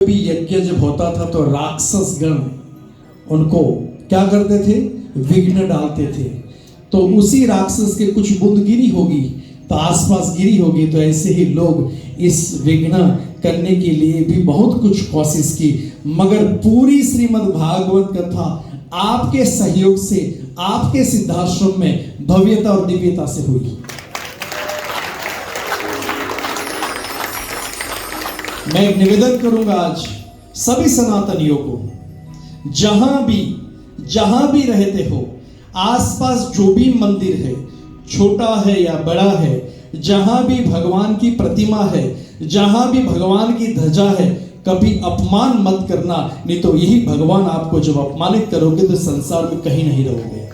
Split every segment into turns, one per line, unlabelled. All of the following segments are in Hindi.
भी यज्ञ जब होता था तो राक्षस गण उनको क्या करते थे, विघ्न डालते थे। तो उसी राक्षस के कुछ बूंद गिरी होगी तो आसपास गिरी होगी, तो ऐसे ही लोग इस विघ्न करने के लिए भी बहुत कुछ कोशिश की, मगर पूरी श्रीमद् भागवत कथा आपके सहयोग से, आपके सिद्धाश्रम में भव्यता और दिव्यता से हुई। मैं एक निवेदन करूंगा आज सभी सनातनियों को, जहां भी रहते हो, आसपास जो भी मंदिर है, छोटा है या बड़ा है, जहां भी भगवान की प्रतिमा है, जहां भी भगवान की ध्वजा है, कभी अपमान मत करना, नहीं तो यही भगवान आपको जब अपमानित करोगे तो संसार में कहीं नहीं रहोगे।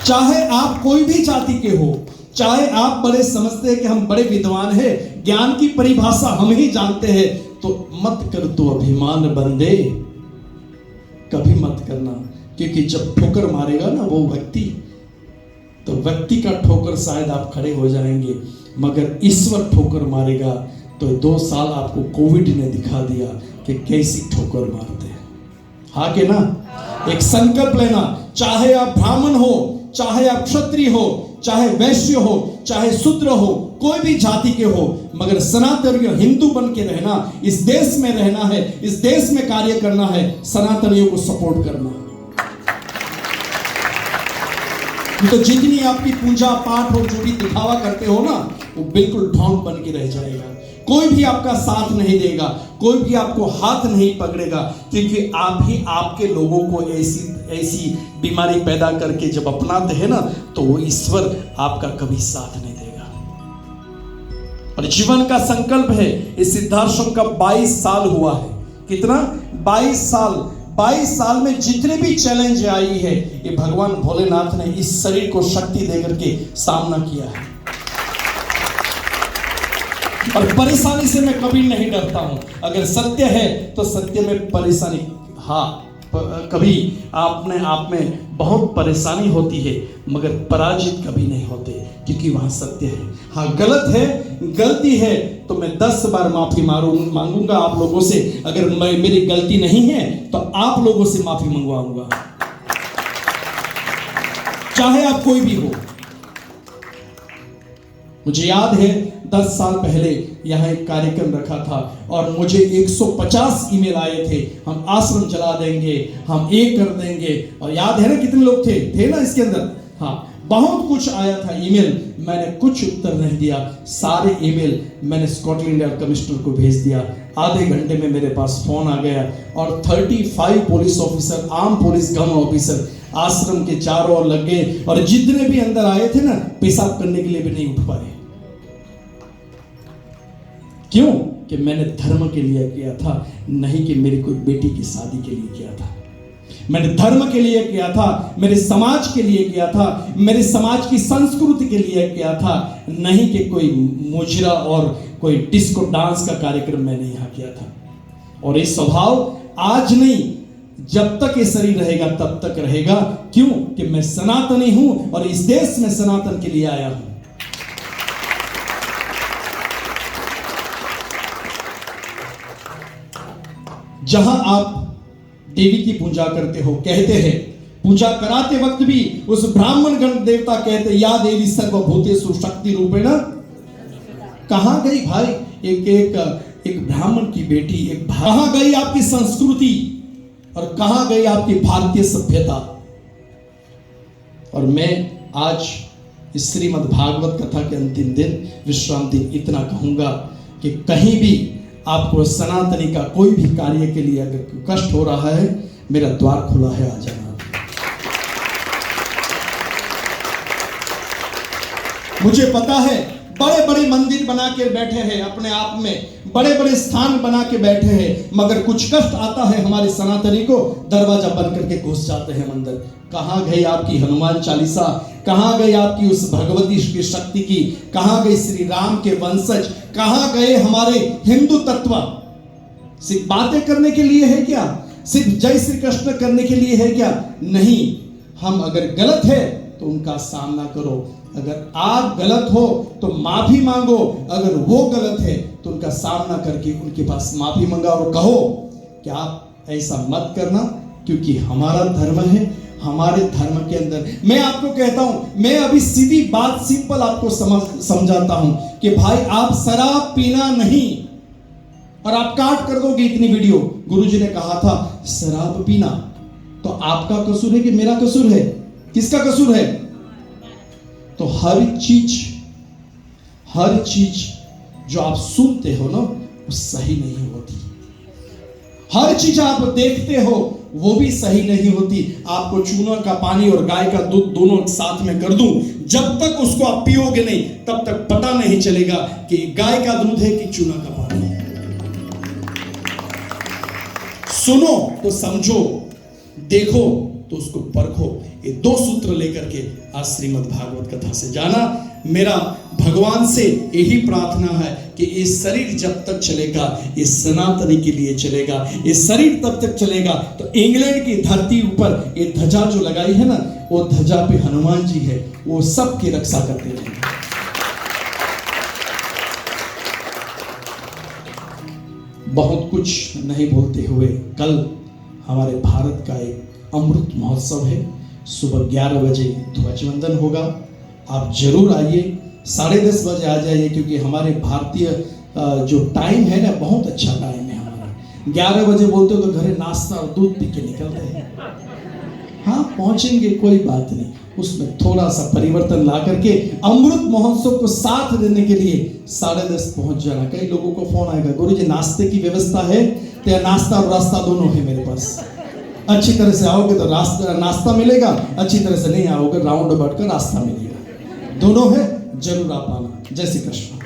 चाहे आप कोई भी जाति के हो, चाहे आप बड़े समझते हैं कि हम बड़े विद्वान हैं, ज्ञान की परिभाषा हम ही जानते हैं, तो मत कर तू अभिमान बंदे, कभी मत करना। क्योंकि जब ठोकर मारेगा ना वो व्यक्ति, तो व्यक्ति का ठोकर शायद आप खड़े हो जाएंगे, मगर ईश्वर ठोकर मारेगा। तो 2 साल आपको कोविड ने दिखा दिया कि कैसी ठोकर मारते हैं। हाँ के ना? एक संकल्प लेना, चाहे आप ब्राह्मण हो, चाहे आप क्षत्रिय हो, चाहे वैश्य हो, चाहे शूद्र हो, कोई भी जाति के हो, मगर सनातनियों हिंदू बन के रहना, इस देश में रहना है, इस देश में कार्य करना है, सनातनियों को सपोर्ट करना। तो जितनी आपकी पूजा पाठ और जो भी दिखावा करते हो ना, वो बिल्कुल ढोंग बन के रह जाएगा। कोई भी आपका साथ नहीं देगा, कोई भी आपको हाथ नहीं पकड़ेगा, क्योंकि आप ही आपके लोगों को ऐसी बीमारी पैदा करके जब अपनाते हैं ना, तो वो ईश्वर आपका कभी साथ नहीं देगा। और जीवन का संकल्प है, इस सिद्धाश्रम का 22 साल हुआ है। कितना? 22 साल में जितने भी चैलेंज आई है, ये भगवान भोलेनाथ ने इस शरीर को शक्ति देकर के सामना किया है। और परेशानी से मैं कभी नहीं डरता हूं। अगर सत्य है तो सत्य में परेशानी, हाँ, कभी आपने आप में बहुत परेशानी होती है, मगर पराजित कभी नहीं होते, क्योंकि वहां सत्य है। हाँ, गलत है, गलती है तो मैं 10 बार माफी मांगूंगा आप लोगों से। अगर मेरी गलती नहीं है तो आप लोगों से माफी मंगवाऊंगा, चाहे आप कोई भी हो। मुझे याद है 10 साल पहले यहाँ एक कार्यक्रम रखा था और मुझे 150 ईमेल आए थे, हम आश्रम चला देंगे, हम एक कर देंगे। और याद है ना कितने लोग थे ना इसके अंदर? हाँ, बहुत कुछ आया था ईमेल। मैंने कुछ उत्तर नहीं दिया, सारे ईमेल मैंने स्कॉटलैंड यार्ड कमिश्नर को भेज दिया। आधे घंटे में मेरे पास फोन आ गया और 35 police officer, arm police gun officer आश्रम के चारों ओर लग गए, और जितने भी अंदर आए थे ना, पेशाब करने के लिए भी नहीं उठ पाए। क्यों? कि मैंने धर्म के लिए किया था, नहीं कि मेरी कोई बेटी की शादी के लिए किया था। मैंने धर्म के लिए किया था, मेरे समाज के लिए किया था, मेरे समाज की संस्कृति के लिए किया था, नहीं कि कोई मुजरा और कोई डिस्को डांस का कार्यक्रम मैंने यहाँ किया था। और ये स्वभाव आज नहीं, जब तक ये शरीर रहेगा तब तक रहेगा। क्यों? कि मैं सनातनी हूं और इस देश में सनातन के लिए आया हूं। जहां आप देवी की पूजा करते हो, कहते हैं, पूजा कराते वक्त भी उस ब्राह्मण गण देवता कहते, या देवी सर्वभूतेषु शक्ति रूपेण। कहां गई भाई एक ब्राह्मण की बेटी, कहां गई आपकी संस्कृति और कहां गई आपकी भारतीय सभ्यता? और मैं आज इस श्रीमद् भागवत कथा के अंतिम दिन, विश्राम दिन, इतना कहूंगा कि कहीं भी आपको सनातनी का कोई भी कार्य के लिए अगर कष्ट हो रहा है, मेरा द्वार खुला है, आ जाना। मुझे पता है बड़े बड़े मंदिर बना के बैठे हैं, अपने आप में बड़े बड़े स्थान बना के बैठे हैं, मगर कुछ कष्ट आता है हमारे सनातनी को, दरवाजा बंद करके घुस जाते हैं अंदर। कहां गई आपकी हनुमान चालीसा? कहां गई आपकी उस भगवती की शक्ति की? कहां गई श्री राम के वंशज? कहां गए हमारे हिंदू तत्व? सिर्फ बातें करने के लिए है क्या? सिर्फ जय श्री कृष्ण करने के लिए है क्या? नहीं। हम अगर गलत है तो उनका सामना करो। अगर आप गलत हो तो माफी मांगो, अगर वो गलत है तो उनका सामना करके उनके पास माफी मांगा और कहो कि आप ऐसा मत करना, क्योंकि हमारा धर्म है, हमारे धर्म के अंदर। मैं आपको कहता हूं, मैं अभी सीधी बात सिंपल आपको समझाता हूं कि भाई आप शराब पीना नहीं, और आप काट कर दोगे इतनी वीडियो। गुरुजी ने कहा था शराब पीना, तो आपका कसूर है कि मेरा कसूर है? किसका कसूर है? तो हर चीज जो आप सुनते हो ना वो सही नहीं होती, हर चीज आप देखते हो वो भी सही नहीं होती। आपको चूना का पानी और गाय का दूध दोनों साथ में कर दूं, जब तक उसको आप पियोगे नहीं तब तक पता नहीं चलेगा कि गाय का दूध है कि चूना का पानी है। सुनो तो समझो, देखो तो उसको परखो। ये दो सूत्र लेकर के आज श्रीमद् भागवत कथा से जाना। मेरा भगवान से यही प्रार्थना है कि ये शरीर जब तक चलेगा, ये सनातनी के लिए चलेगा। ये शरीर तब तक चलेगा तो इंग्लैंड की धरती ऊपर ये ध्वजा जो लगाई है ना, वो ध्वजा पे हनुमान जी है, वो सबकी रक्षा करते रहेंगे। बहुत कुछ नहीं बोलते हुए, कल हमारे भारत का एक अमृत महोत्सव है। सुबह 11 बजे ध्वजवंदन होगा। आप जरूर आइए, 10:30 बजे आ जाइए, क्योंकि हमारे भारतीय जो टाइम है ना, बहुत अच्छा टाइम है हमारा। 11 बजे बोलते हो तो घरे नाश्ता और दूध पी के निकलते हैं। हाँ, पहुंचेंगे, कोई बात नहीं, उसमें थोड़ा सा परिवर्तन ला करके अमृत महोत्सव को साथ देने के लिए 10:30 पहुंच जाना। कई लोगों को फोन आएगा, गुरुजी नाश्ते की व्यवस्था है? तो नाश्ता और रास्ता दोनों है मेरे पास। अच्छी तरह से आओगे तो नाश्ता मिलेगा, अच्छी तरह से नहीं आओगे राउंड अबाउट का रास्ता मिलेगा, दोनों है। जरूर आप आना। जय श्री कृष्ण।